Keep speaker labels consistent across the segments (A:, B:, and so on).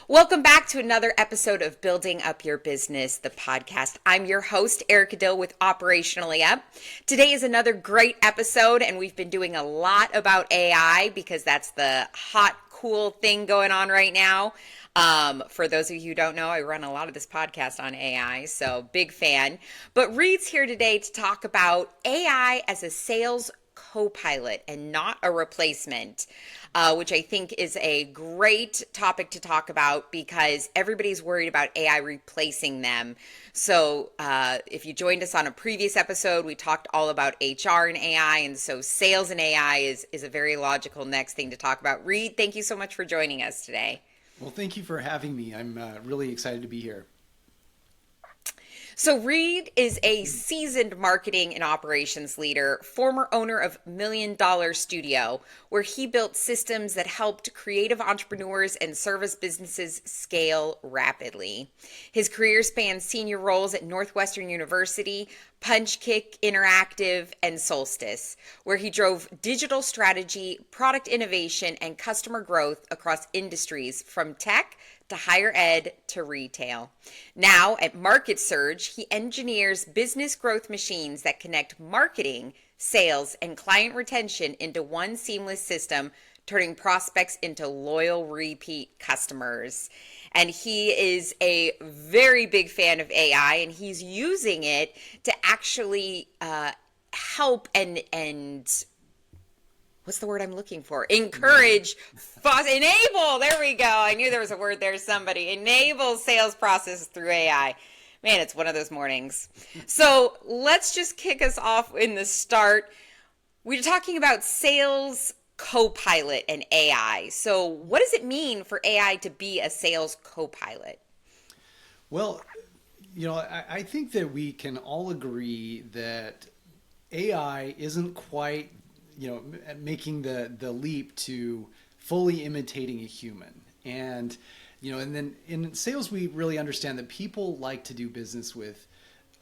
A: Welcome back to another episode of Building Up Your Business, the podcast. I'm your host, Erica Dill with Operationally Up. Today is another great episode, and we've been doing a lot about AI because that's the hot, cool thing going on right now. For those of you who don't know, I run a lot of this podcast on AI, so big fan. But Reed's here today to talk about AI as a sales Copilot and not a replacement, which I think is a great topic to talk about because everybody's worried about AI replacing them. So if you joined us on a previous episode, we talked all about HR and AI, and so sales and AI is a very logical next thing to talk about. Reed, thank you so much for joining us today.
B: Well, thank you for having me. I'm really excited to be here.
A: So Reed is a seasoned marketing and operations leader, former owner of $1 Million Studio, where he built systems that helped creative entrepreneurs and service businesses scale rapidly. His career spans senior roles at Northwestern University, Punch Kick Interactive, and Solstice, where he drove digital strategy, product innovation, and customer growth across industries from tech to higher ed to retail. Now at Market Surge, he engineers business growth machines that connect marketing, sales, and client retention into one seamless system, turning prospects into loyal repeat customers. And he is a very big fan of AI, and he's using it to actually help and what's the word I'm looking for? Encourage, enable. There we go. I knew there was a word there. Somebody enable sales processes through AI. Man, it's one of those mornings. So let's just kick us off in the start. We're talking about sales Copilot and AI. So what does it mean for AI to be a sales Copilot?
B: Well, I think that we can all agree that AI isn't quite making the leap to fully imitating a human. And then in sales, we really understand that people like to do business with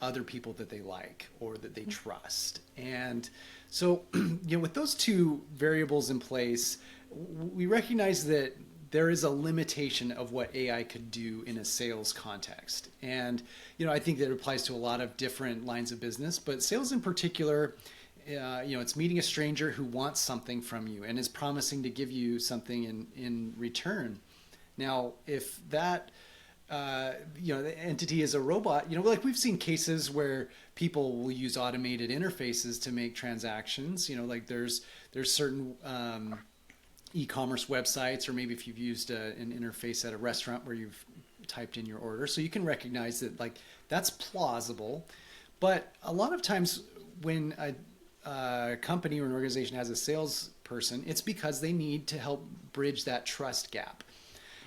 B: other people that they like or that they trust. And so, with those two variables in place, we recognize that there is a limitation of what AI could do in a sales context. And, I think that it applies to a lot of different lines of business, but sales in particular, it's meeting a stranger who wants something from you and is promising to give you something in return. Now, if that, the entity is a robot, like we've seen cases where people will use automated interfaces to make transactions. Like there's certain e-commerce websites, or maybe if you've used an interface at a restaurant where you've typed in your order, so you can recognize that that's plausible. But a lot of times when a company or an organization has a salesperson, it's because they need to help bridge that trust gap.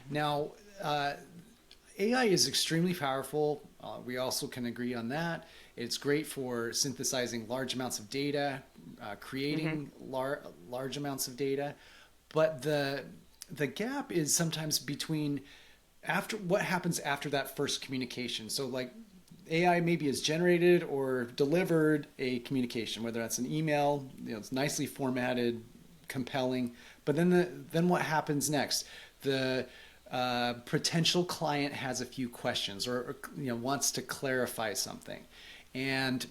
B: Now, AI is extremely powerful. We also can agree on that. It's great for synthesizing large amounts of data, creating large amounts of data. But the gap is sometimes between what happens after that first communication. So AI maybe has generated or delivered a communication, whether that's an email, it's nicely formatted, compelling, but then what happens next? The potential client has a few questions or wants to clarify something, and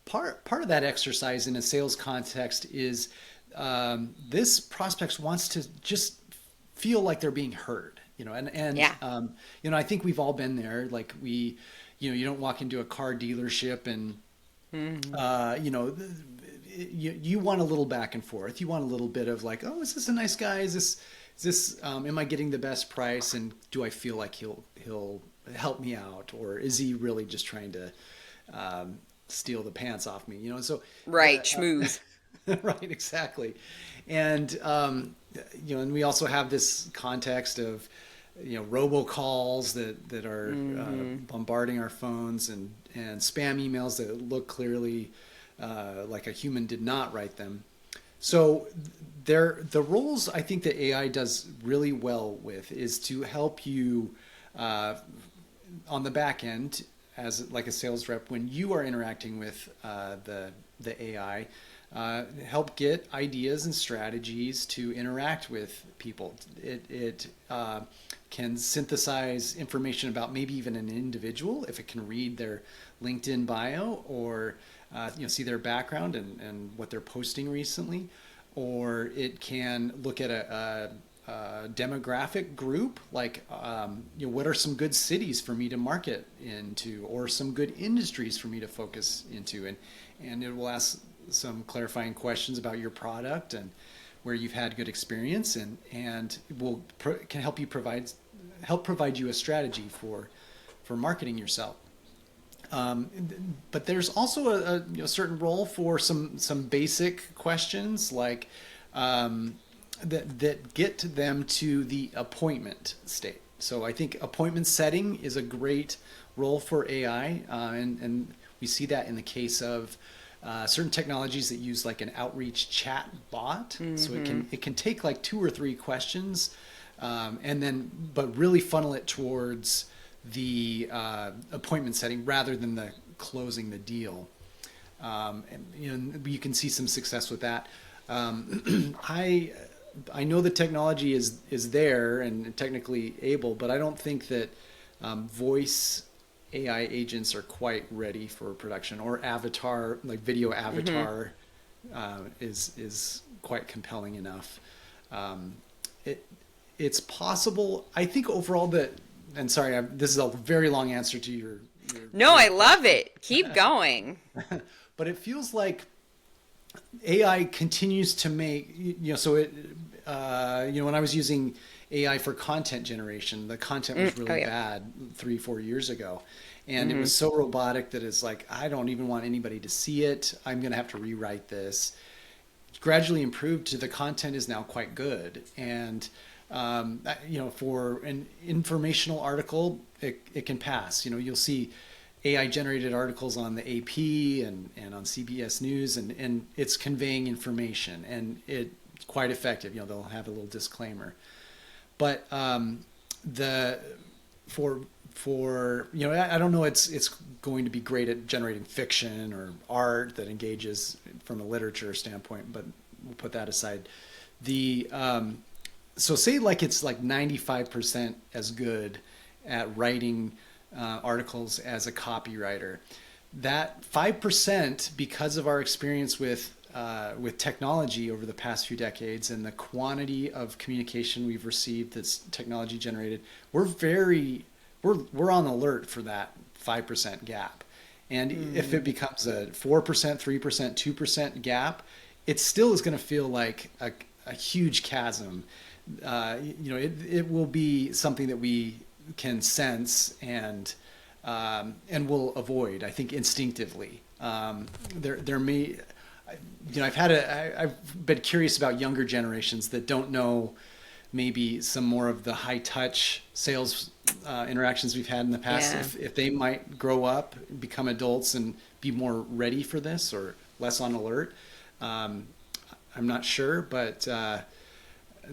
B: part of that exercise in a sales context is this prospect wants to just feel like they're being heard. Yeah. I think we've all been there. Like you don't walk into a car dealership and, you want a little back and forth. You want a little bit of oh, is this a nice guy? Is this, am I getting the best price? And do I feel like he'll help me out? Or is he really just trying to, steal the pants off me? So.
A: Right. Schmooze.
B: Right. Exactly. And, and we also have this context of, robocalls that are bombarding our phones and spam emails that look clearly like a human did not write them. So the roles I think that AI does really well with is to help you on the back end as like a sales rep when you are interacting with the AI. help get ideas and strategies to interact with people. It can synthesize information about maybe even an individual if it can read their LinkedIn bio or see their background and what they're posting recently, or it can look at a demographic group like what are some good cities for me to market into, or some good industries for me to focus into, and it will ask some clarifying questions about your product and where you've had good experience, and can help provide you a strategy for marketing yourself. But there's also a certain role for some basic questions like that get them to the appointment state. So I think appointment setting is a great role for AI, and we see that in the case of certain technologies that use like an outreach chat bot. Mm-hmm. So it can take like 2 or 3 questions, but really funnel it towards the appointment setting rather than the closing the deal. And you can see some success with that. I know the technology is there and technically able, but I don't think that voice AI agents are quite ready for production, or avatar, like video avatar, is quite compelling enough. It's possible. I think overall that, and sorry, this is a very long answer to your
A: No, I love it. Keep going.
B: But it feels like AI continues to make, when I was using AI for content generation, the content was really bad 3-4 years ago. And it was so robotic that it's like, I don't even want anybody to see it. I'm going to have to rewrite this. Gradually improved to the content is now quite good. And, for an informational article, it can pass. You'll see AI generated articles on the AP and on CBS News, and it's conveying information, and it's quite effective. They'll have a little disclaimer. But I don't know, it's going to be great at generating fiction or art that engages from a literature standpoint, but we'll put that aside. So say like it's like 95% as good at writing articles as a copywriter. That 5%, because of our experience with technology over the past few decades and the quantity of communication we've received that's technology generated, we're on alert for that 5% gap. And if it becomes a 4%, 3%, 2% gap, it still is going to feel like a huge chasm. It will be something that we can sense and will avoid, I think, instinctively. There may, I've been curious about younger generations that don't know maybe some more of the high touch sales interactions we've had in the past. Yeah. If they might grow up, become adults, and be more ready for this or less on alert. I'm not sure, but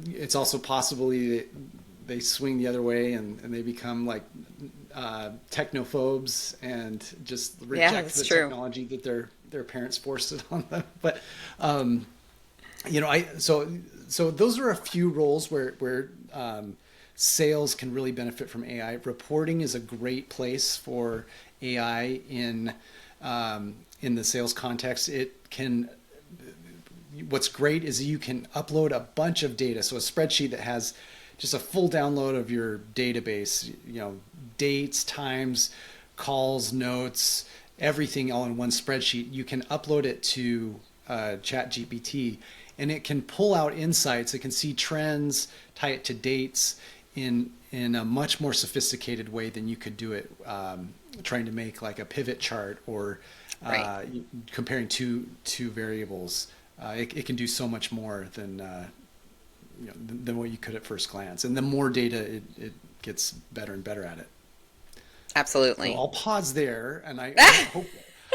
B: it's also possible they swing the other way and they become like technophobes and just reject the technology that their parents forced it on them. But so those are a few roles where sales can really benefit from AI. Reporting is a great place for AI in the sales context. What's great is you can upload a bunch of data. So a spreadsheet that has just a full download of your database, dates, times, calls, notes, everything all in one spreadsheet. You can upload it to ChatGPT, and it can pull out insights. It can see trends, tie it to dates in a much more sophisticated way than you could do it trying to make like a pivot chart or comparing two variables. It can do so much more than what you could at first glance. And the more data, it gets better and better at it.
A: Absolutely.
B: So I'll pause there, and I hope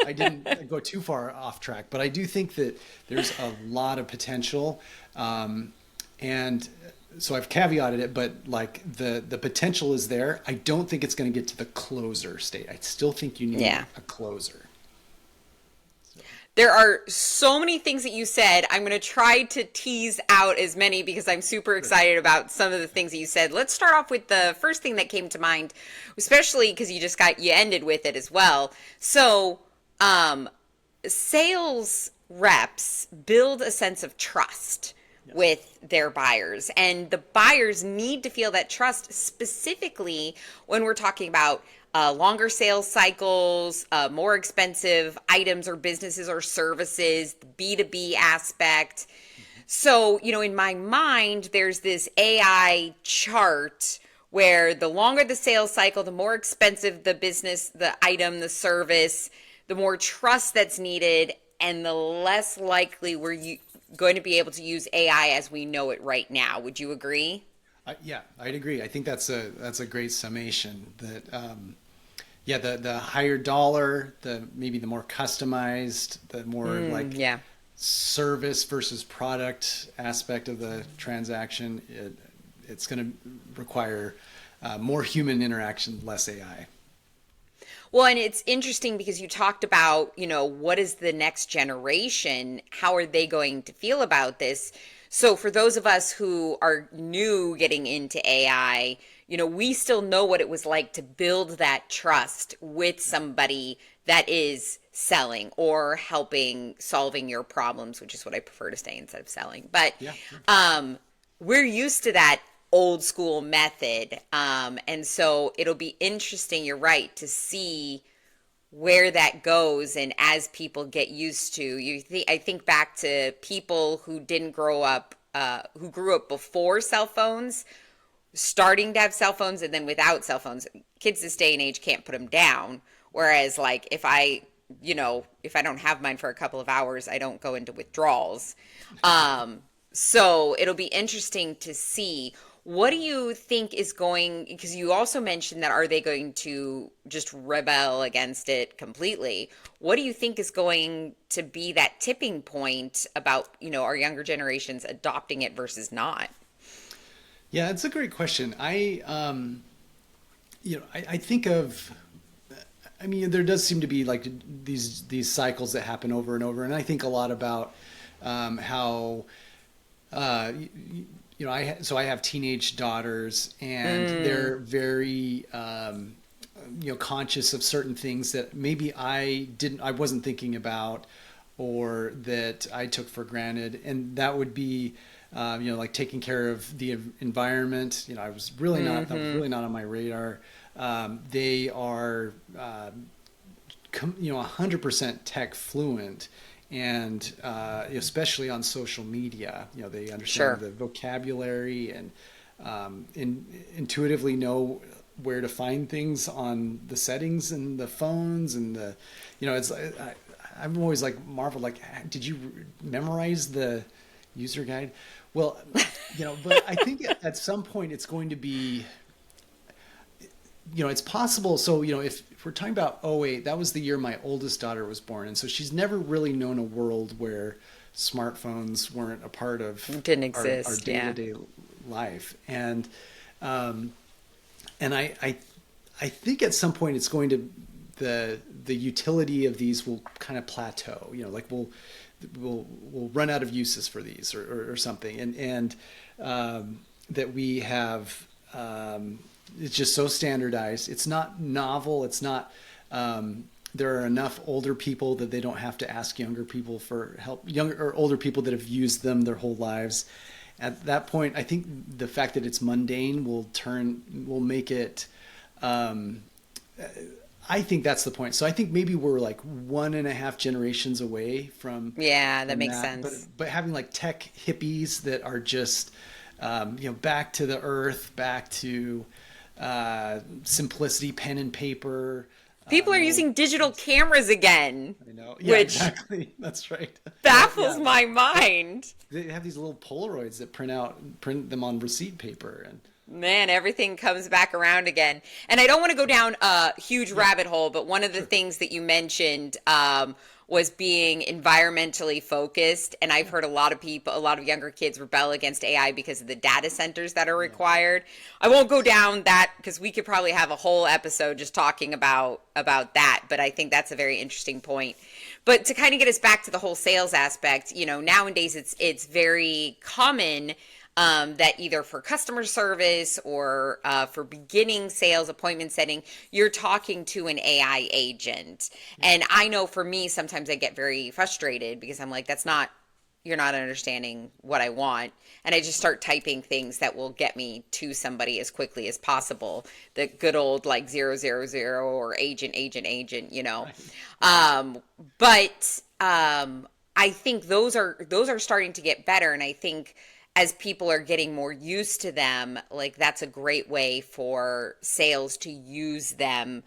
B: I didn't go too far off track, but I do think that there's a lot of potential. And so I've caveated it, but like the potential is there. I don't think it's going to get to the closer state. I still think you need a closer.
A: There are so many things that you said. I'm going to try to tease out as many because I'm super excited about some of the things that you said. Let's start off with the first thing that came to mind, especially because you ended with it as well. So, sales reps build a sense of trust with their buyers, and the buyers need to feel that trust, specifically when we're talking about longer sales cycles, more expensive items or businesses or services, the B2B aspect. So, in my mind, there's this AI chart where the longer the sales cycle, the more expensive the business, the item, the service, the more trust that's needed, and the less likely going to be able to use AI as we know it right now. Would you agree?
B: Yeah, I'd agree. I think that's a great summation. That the higher dollar, maybe the more customized, the more
A: Yeah.
B: service versus product aspect of the transaction, it's going to require more human interaction, less AI.
A: Well, and it's interesting because you talked about, what is the next generation? How are they going to feel about this? So for those of us who are new getting into AI, we still know what it was like to build that trust with somebody that is selling or helping solving your problems, which is what I prefer to say instead of selling. But
B: Yeah, sure.
A: we're used to that old school method. And so it'll be interesting, you're right, to see where that goes. And as people get used to, I think back to people who didn't grow up, who grew up before cell phones, starting to have cell phones, and then without cell phones. Kids this day and age can't put them down. Whereas like if I don't have mine for a couple of hours, I don't go into withdrawals. So it'll be interesting to see. What do you think is because you also mentioned that are they going to just rebel against it completely? What do you think is going to be that tipping point about, our younger generations adopting it versus not?
B: Yeah, it's a great question. I think of, there does seem to be like these cycles that happen over and over, and I think a lot about how I have teenage daughters, and they're very conscious of certain things that maybe I wasn't thinking about, or that I took for granted, and that would be like taking care of the environment. I was really not that was really not on my radar. They are 100% tech fluent, and especially on social media, they understand the vocabulary and intuitively know where to find things on the settings and the phones, and I'm always like marveled, like, did you memorize the user guide? Well, but I think at some point it's going to be, it's possible. So, if we're talking about '08, that was the year my oldest daughter was born. And so she's never really known a world where smartphones weren't a part of
A: Didn't exist,
B: our day-to-day life. And I think at some point it's going to, the utility of these will kind of plateau, like we'll run out of uses for these or something. And that we have, it's just so standardized. It's not novel. It's not, there are enough older people that they don't have to ask younger people for help, younger or older people that have used them their whole lives. At that point, I think the fact that it's mundane will make it, I think that's the point. So I think maybe we're like 1.5 generations away from.
A: Yeah, that makes sense.
B: But having like tech hippies that are just, back to the earth, back to simplicity, pen and paper.
A: People are using digital cameras again.
B: I know. Yeah,
A: which
B: exactly. That's right.
A: baffles my mind.
B: They have these little Polaroids that print them on receipt paper, and
A: Man, everything comes back around again. And I don't want to go down a huge rabbit hole, but one of the things that you mentioned was being environmentally focused. And I've heard a lot of younger kids rebel against AI because of the data centers that are required. I won't go down that because we could probably have a whole episode just talking about that. But I think that's a very interesting point. But to kind of get us back to the whole sales aspect, nowadays it's very common that either for customer service or for beginning sales appointment setting, you're talking to an AI agent.
B: Yeah.
A: And I know for me, sometimes I get very frustrated because I'm like, you're not understanding what I want. And I just start typing things that will get me to somebody as quickly as possible. The good old like 000 or agent.
B: Right.
A: Um, but I think those are starting to get better. And I think as people are getting more used to them, like that's a great way for sales to use them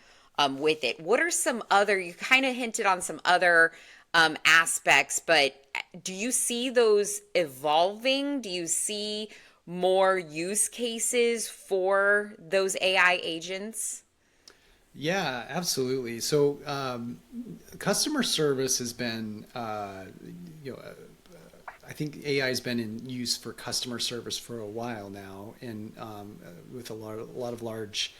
A: with it. What are some other, you kind of hinted on some other aspects, but do you see those evolving? Do you see more use cases for those AI agents?
B: Yeah, absolutely. So, customer service has been, you know, I think AI has been in use for customer service for a while now, and with a lot of large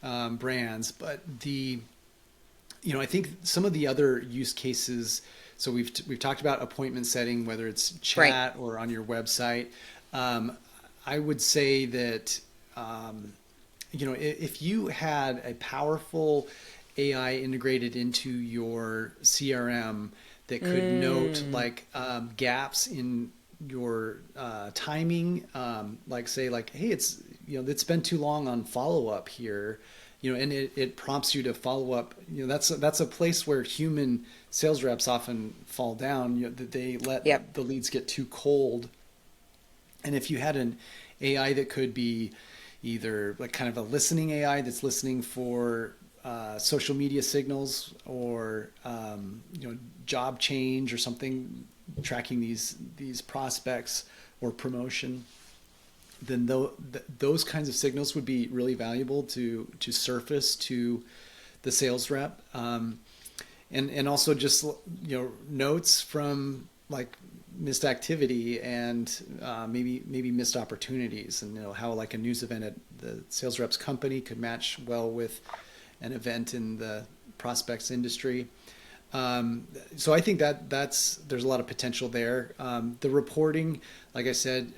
B: brands. But I think some of the other use cases. So we've talked about appointment setting, whether it's
A: Right.
B: chat or on your website. Um, I would say that if you had a powerful AI integrated into your CRM that could note like gaps in your timing, like say like, hey, it's been too long on follow up here, and it prompts you to follow up. That's a place where human sales reps often fall down. That they let
A: Yep.
B: the leads get too cold, and if you had an AI that could be either like kind of a listening AI that's listening for social media signals or job change or something, tracking these prospects or promotion, then those kinds of signals would be really valuable to surface to the sales rep, and also just notes from like missed activity and maybe missed opportunities, and how like a news event at the sales rep's company could match well with an event in the prospects industry. So I think there's a lot of potential there. The reporting, like I said,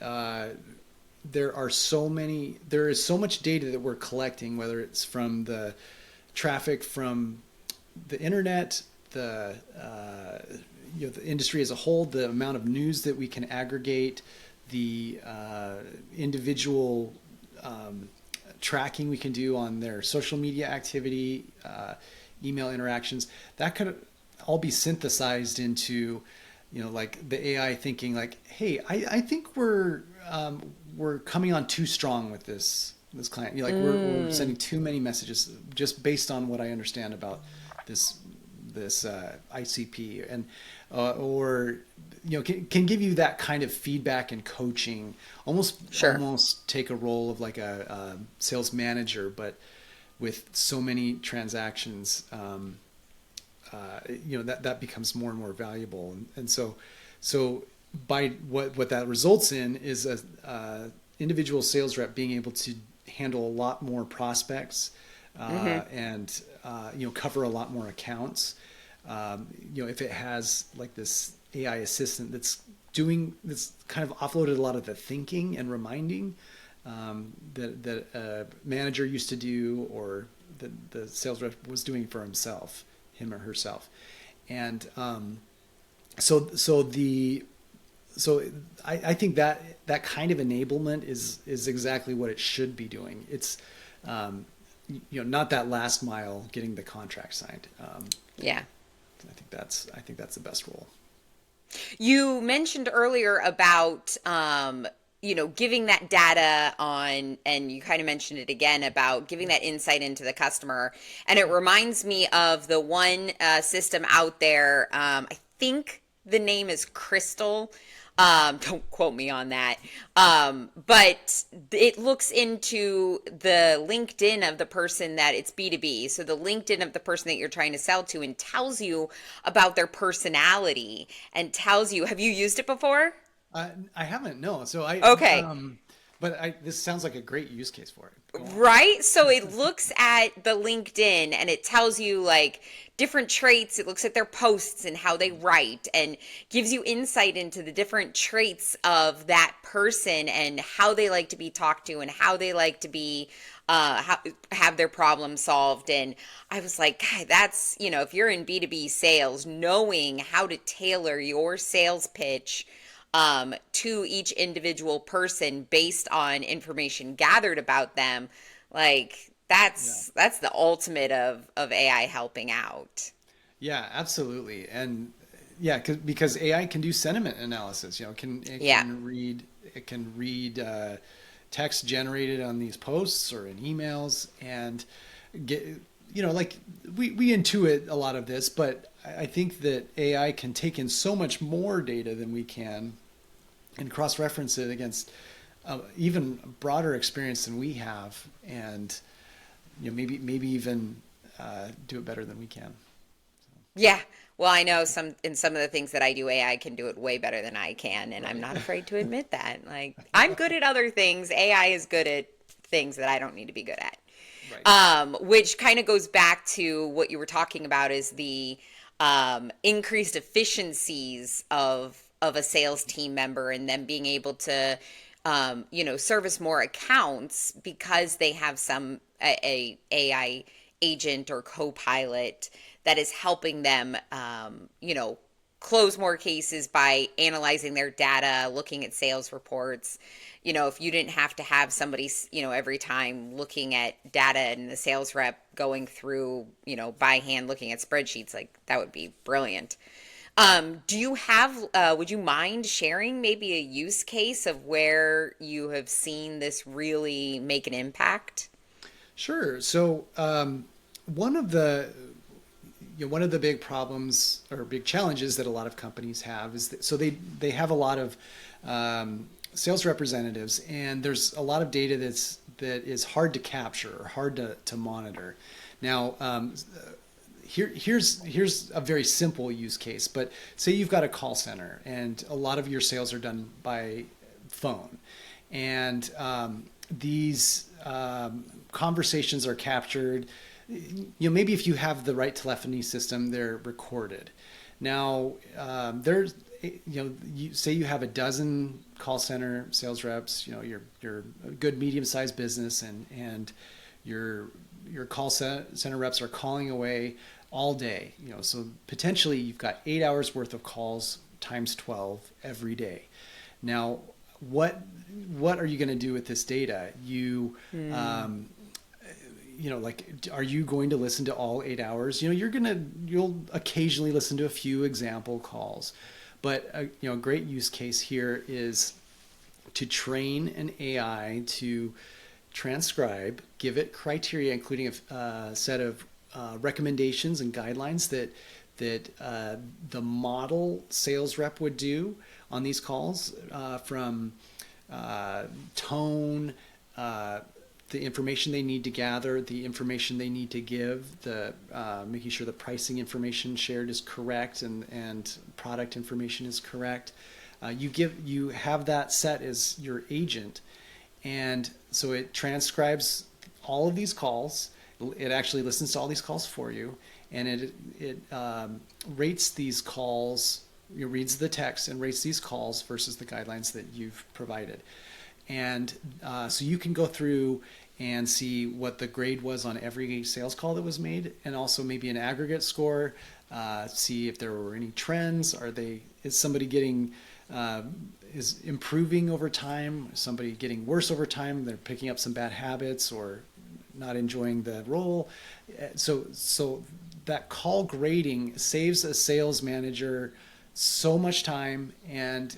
B: there is so much data that we're collecting, whether it's from the traffic from the internet, the industry as a whole, the amount of news that we can aggregate, the individual tracking we can do on their social media activity, email interactions, that could all be synthesized into, like the AI thinking like, hey, I think we're coming on too strong with this client. We're sending too many messages just based on what I understand about this ICP, and or can give you that kind of feedback and coaching,
A: Sure.
B: almost take a role of like a sales manager, but with so many transactions, that becomes more and more valuable, and so by what that results in is a individual sales rep being able to handle a lot more prospects, and cover a lot more accounts. If it has like this AI assistant that's kind of offloaded a lot of the thinking and reminding that a manager used to do, or the sales rep was doing for him or herself, and so I think that kind of enablement is exactly what it should be doing. It's not that last mile getting the contract signed.
A: Yeah.
B: I think that's the best role.
A: You mentioned earlier about giving that data on, and you kind of mentioned it again about giving that insight into the customer. And it reminds me of the one system out there. I think the name is Crystal. Don't quote me on that. But it looks into the LinkedIn of the person that it's B2B. So the LinkedIn of the person that you're trying to sell to, and tells you about their personality and tells you, have you used it before?
B: I haven't, no. So
A: Okay.
B: But this sounds like a great use case for it. Go on.
A: Right? So it looks at the LinkedIn and it tells you like different traits. It looks at their posts and how they write and gives you insight into the different traits of that person and how they like to be talked to and how they like to be have their problem solved. And I was like, God, that's, if you're in B2B sales, knowing how to tailor your sales pitch to each individual person based on information gathered about them, like that's the ultimate of AI helping out.
B: Yeah, absolutely. And yeah, because AI can do sentiment analysis. It
A: Yeah.
B: can read text generated on these posts or in emails and get like we intuit a lot of this, but I think that AI can take in so much more data than we can and cross-reference it against even broader experience than we have, and maybe even do it better than we can.
A: Yeah. Well, I know some of the things that I do, AI can do it way better than I can, and I'm
B: Right.
A: not afraid to admit that. Like I'm good at other things. AI is good at things that I don't need to be good at.
B: Right.
A: Which kind of goes back to what you were talking about is the increased efficiencies of a sales team member and them being able to service more accounts because they have a AI agent or co-pilot that is helping them close more cases by analyzing their data, looking at sales reports. If you didn't have to have somebody, every time looking at data and the sales rep going through, by hand looking at spreadsheets, like that would be brilliant. Do you have, would you mind sharing maybe a use case of where you have seen this really make an impact?
B: Sure. So one of the one of the big problems or big challenges that a lot of companies have is that, so they have a lot of sales representatives, and there's a lot of data that is hard to capture or hard to monitor. Now, here's a very simple use case, but say you've got a call center and a lot of your sales are done by phone, and these conversations are captured. Maybe if you have the right telephony system, they're recorded. Now, there's, you say you have a dozen call center sales reps. You're a good medium-sized business, and your call center reps are calling away all day. So potentially you've got 8 hours worth of calls times 12 every day. Now, what are you going to do with this data? Like, are you going to listen to all 8 hours? You'll occasionally listen to a few example calls, but a great use case here is to train an AI to transcribe, give it criteria, including a set of recommendations and guidelines that the model sales rep would do on these calls, from tone, the information they need to gather, the information they need to give, the making sure the pricing information shared is correct and product information is correct. You have that set as your agent, and so it transcribes all of these calls. It actually listens to all these calls for you, and it rates these calls. It reads the text and rates these calls versus the guidelines that you've provided. And so you can go through and see what the grade was on every sales call that was made, and also maybe an aggregate score, see if there were any trends. Is somebody getting, is improving over time? Is somebody getting worse over time? They're picking up some bad habits or not enjoying the role. So that call grading saves a sales manager so much time, and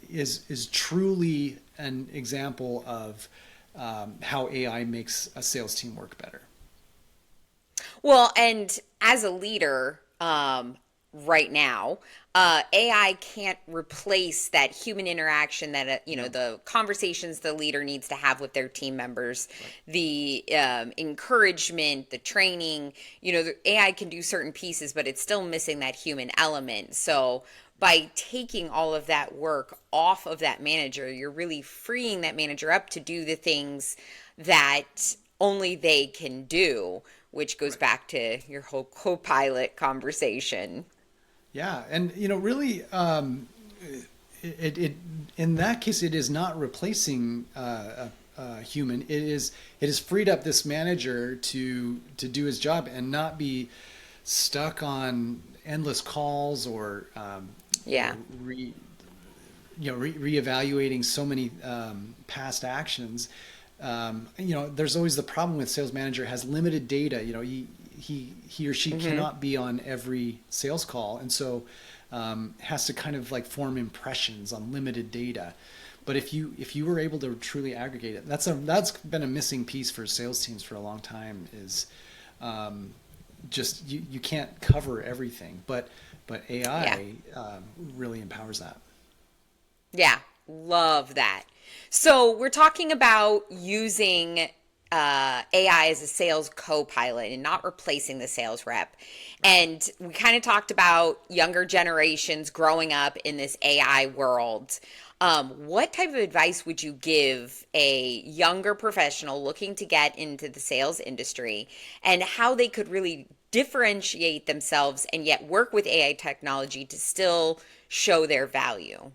B: is truly an example of how AI makes a sales team work better.
A: Well, and as a leader, right now, AI can't replace that human interaction that, the conversations the leader needs to have with their team members, right. The encouragement, the training. The AI can do certain pieces, but it's still missing that human element. So by taking all of that work off of that manager, you're really freeing that manager up to do the things that only they can do, which goes
B: Right.
A: back to your whole Copilot conversation.
B: Yeah, and really, it in that case, it is not replacing a human. It is freed up this manager to do his job and not be stuck on endless calls or
A: Yeah.
B: re, reevaluating so many past actions. There's always the problem with sales manager has limited data. He or she cannot be on every sales call, and so has to kind of like form impressions on limited data. But if you were able to truly aggregate it, that's been a missing piece for sales teams for a long time. Is just you can't cover everything, but
A: Yeah.
B: AI really empowers that.
A: Yeah, love that. So we're talking about using AI as a sales co-pilot and not replacing the sales rep. And we kind of talked about younger generations growing up in this AI world. What type of advice would you give a younger professional looking to get into the sales industry and how they could really differentiate themselves and yet work with AI technology to still show their value?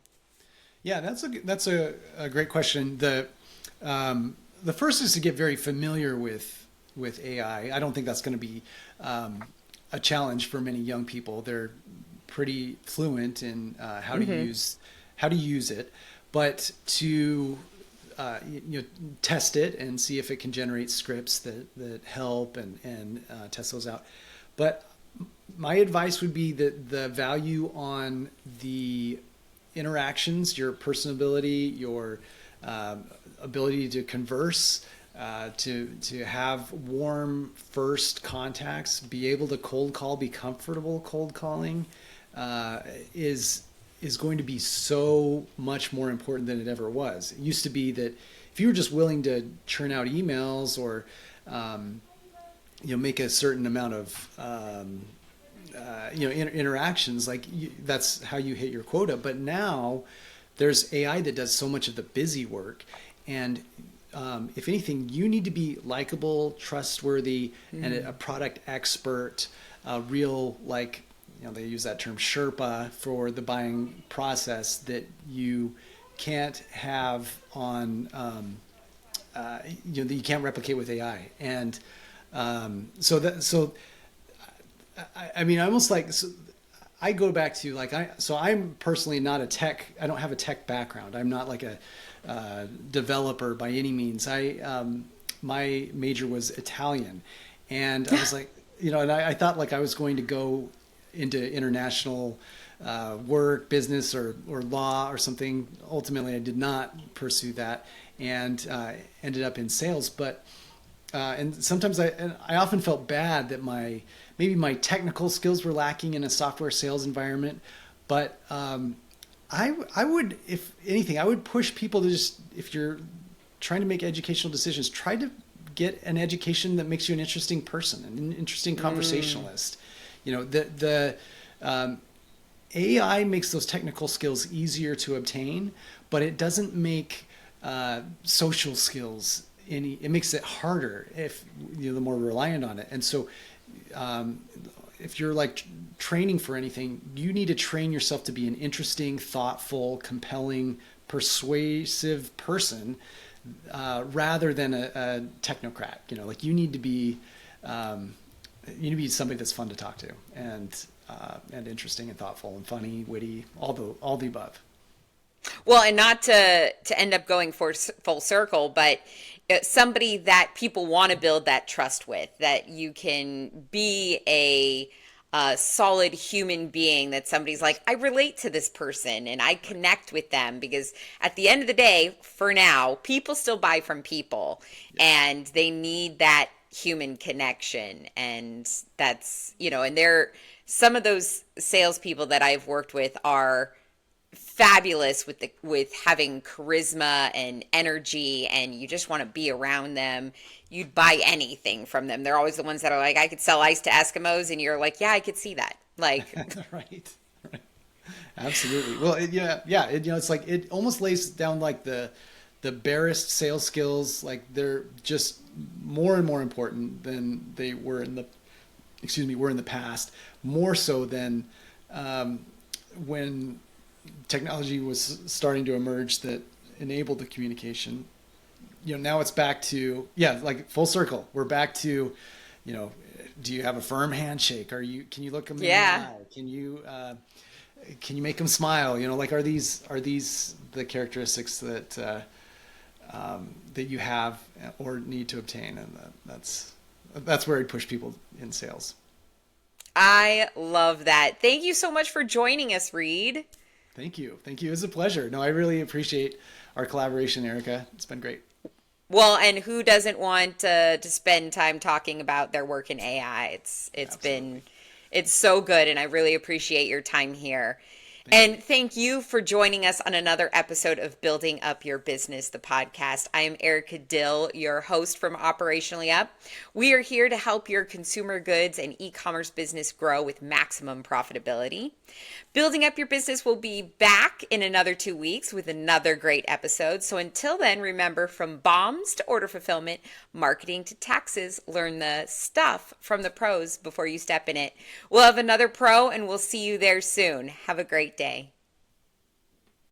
B: Yeah, that's a great question. The first is to get very familiar with AI. I don't think that's going to be a challenge for many young people. They're pretty fluent in how to use it, but to test it and see if it can generate scripts that help and test those out. But my advice would be that the value on the interactions, your personability, your ability to converse, to have warm first contacts, be able to cold call, be comfortable cold calling, is going to be so much more important than it ever was. It used to be that if you were just willing to churn out emails or make a certain amount of interactions, like that's how you hit your quota. But now there's AI that does so much of the busy work, and if anything, you need to be likable, trustworthy, and a product expert, real, like, they use that term Sherpa for the buying process that you can't have on that you can't replicate with AI. And I mean, I almost like, so I go back to like, I'm personally not a tech. I don't have a tech background. I'm not like a developer by any means. My major was Italian, and I was like, and I thought like I was going to go into international work, business, or law or something. Ultimately, I did not pursue that, and ended up in sales. But and sometimes I often felt bad that maybe my technical skills were lacking in a software sales environment. But I would, if anything, I would push people to just, if you're trying to make educational decisions, try to get an education that makes you an interesting person, an interesting conversationalist. The AI makes those technical skills easier to obtain, but it doesn't make social skills any. It makes it harder if you're the more reliant on it. And so, if you're like training for anything, you need to train yourself to be an interesting, thoughtful, compelling, persuasive person, rather than a technocrat. Like you need to be somebody that's fun to talk to, and interesting and thoughtful and funny, witty, all the above.
A: Well, and not to end up going for full circle, but somebody that people want to build that trust with, that you can be a solid human being, that somebody's like, I relate to this person and I connect with them, because at the end of the day, for now, people still buy from people,
B: Yes.
A: and they need that human connection. And that's, and they're, some of those salespeople that I've worked with are fabulous with having charisma and energy, and you just want to be around them. You'd buy anything from them. They're always the ones that are like, I could sell ice to Eskimos, and you're like, yeah, I could see that. Like,
B: Right. Right. Absolutely. Well, yeah. It's like it almost lays down like the barest sales skills. Like they're just more and more important than they were in the were in the past. More so than when technology was starting to emerge that enabled the communication. Now it's back to like full circle. We're back to, do you have a firm handshake? Can you look them in the
A: Yeah.
B: eye? Can you make them smile? Like are these the characteristics that you have or need to obtain? And that's where I'd push people in sales.
A: I love that. Thank you so much for joining us, Reed.
B: Thank you. Thank you. It was a pleasure. No, I really appreciate our collaboration, Erica. It's been great.
A: Well, and who doesn't want to spend time talking about their work in AI? It's been
B: Absolutely.
A: it's so good, and I really appreciate your time here.
B: Thank you.
A: And thank you for joining us on another episode of Building Up Your Business, the podcast. I am Erica Dill, your host from Operationally Up. We are here to help your consumer goods and e-commerce business grow with maximum profitability. Building Up Your Business will be back in another 2 weeks with another great episode. So until then, remember, from bombs to order fulfillment, marketing to taxes, learn the stuff from the pros before you step in it. We'll have another pro and we'll see you there soon. Have a great day.